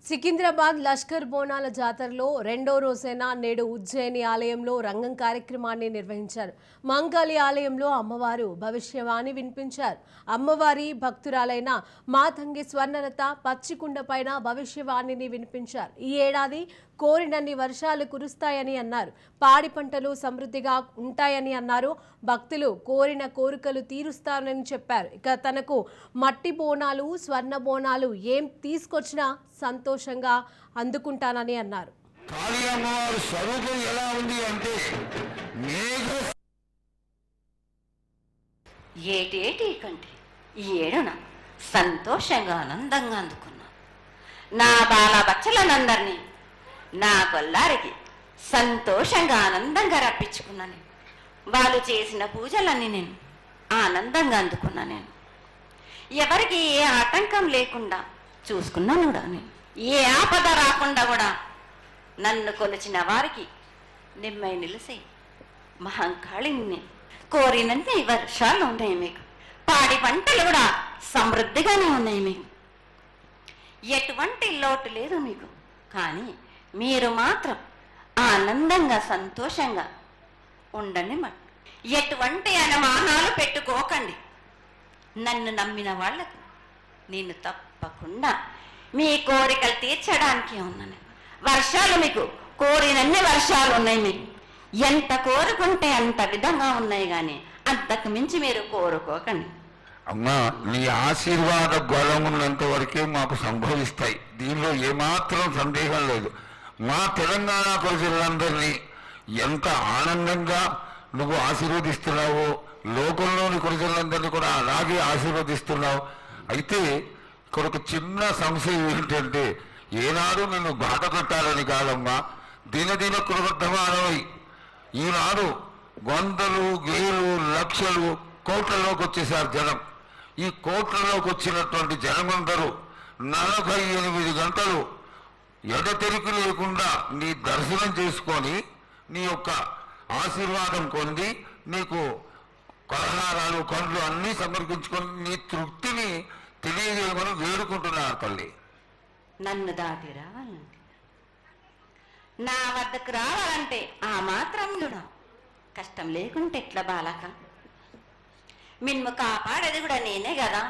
సికింద్రాబాద్ లష్కర్ బోనాల జాతరలో రెండో రోజైన నేడు ఉజ్జయిని ఆలయంలో రంగం కార్యక్రమాన్ని నిర్వహించారు. మంగళి ఆలయంలో అమ్మవారు భవిష్యవాణి వినిపించారు. అమ్మవారి భక్తురాలైన మాతంగి స్వర్ణలత పచ్చికుండ పైన భవిష్యవాణిని వినిపించారు. ఈ ఏడాది కోరినన్ని వర్షాలు కురుస్తాయని అన్నారు. పాడి పంటలు సమృద్ధిగా ఉంటాయని అన్నారు. భక్తులు కోరిన కోరికలు తీరుస్తారని చెప్పారు. ఇక తనకు మట్టి బోనాలు, స్వర్ణ బోనాలు ఏం తీసుకొచ్చినా సంతోషంగా అందుకుంటానని అన్నారు. కాళీ అమ్మవారి స్వరూపం ఎలా ఉంది అంటే ఏటేటి కంటే ఈ ఏడున సంతోషంగా ఆనందంగా అందుకున్నా. నా బాల బచ్చలనందరినీ నా కొల్లారికి సంతోషంగా ఆనందంగా రప్పించుకున్నాను. వాళ్ళు చేసిన పూజలన్నీ నేను ఆనందంగా అందుకున్నా. నేను ఎవరికి ఏ ఆటంకం లేకుండా చూసుకున్నాను కూడా. నేను ఏ ఆపద రాకుండా కూడా నన్ను కొలిచిన వారికి నిమ్మై నిలిసి మహంకాళిని కోరినంత వర్షాలు ఉన్నాయి. మీకు పాడి పంటలు కూడా సమృద్ధిగానే ఉన్నాయి. మీకు ఎటువంటి లోటు లేదు మీకు. కానీ మీరు మాత్రం ఆనందంగా సంతోషంగా ఉండండి. ఎటువంటి అనుమానాలు పెట్టుకోకండి. నన్ను నమ్మిన వాళ్లకు నేను తప్పకుండా మీ కోరికలు తీర్చడానికి ఉన్నాను. వర్షాలు మీకు కోరినన్ని వర్షాలు ఉన్నాయి. మీకు ఎంత కోరుకుంటే అంత విధంగా ఉన్నాయి. కానీ అంతకు మించి మీరు కోరుకోకండి. అమ్మా, నీ ఆశీర్వాద గొలం ఉన్నంత వరకే మాకు సంభవిస్తాయి. దీనిలో ఏమాత్రం సందేహం లేదు. మా తెలంగాణ ప్రజలందరినీ ఎంత ఆనందంగా నువ్వు ఆశీర్వదిస్తున్నావో లోకంలోని ప్రజలందరినీ కూడా అలాగే ఆశీర్వదిస్తున్నావు. అయితే ఇక్కడ ఒక చిన్న సంశయం ఏంటంటే, ఏనాడు నిన్ను బాధ పెట్టాలని కాదమ్మా, దినదిన కృతజ్ఞమానమై ఈనాడు వందలు వేలు లక్షలు కోట్లలోకి వచ్చేసారు జనం. ఈ కోట్లలోకి వచ్చినటువంటి జనమందరూ 48 గంటలు ఎడతెరికి లేకుండా నీ దర్శనం చేసుకొని నీ యొక్క ఆశీర్వాదం పొంది నీకు పలహారాలు పండ్లు అన్నీ సమర్పించుకొని నీ తృప్తిని తెలియజేయమని వేడుకుంటున్నారు తల్లి. నన్ను దాటి రావాలంటే, నా వద్దకు రావాలంటే ఆ మాత్రం కూడా కష్టం లేకుంటే ఎట్లా బాలక? మిన్ను కాపాడేది కూడా నేనే కదా.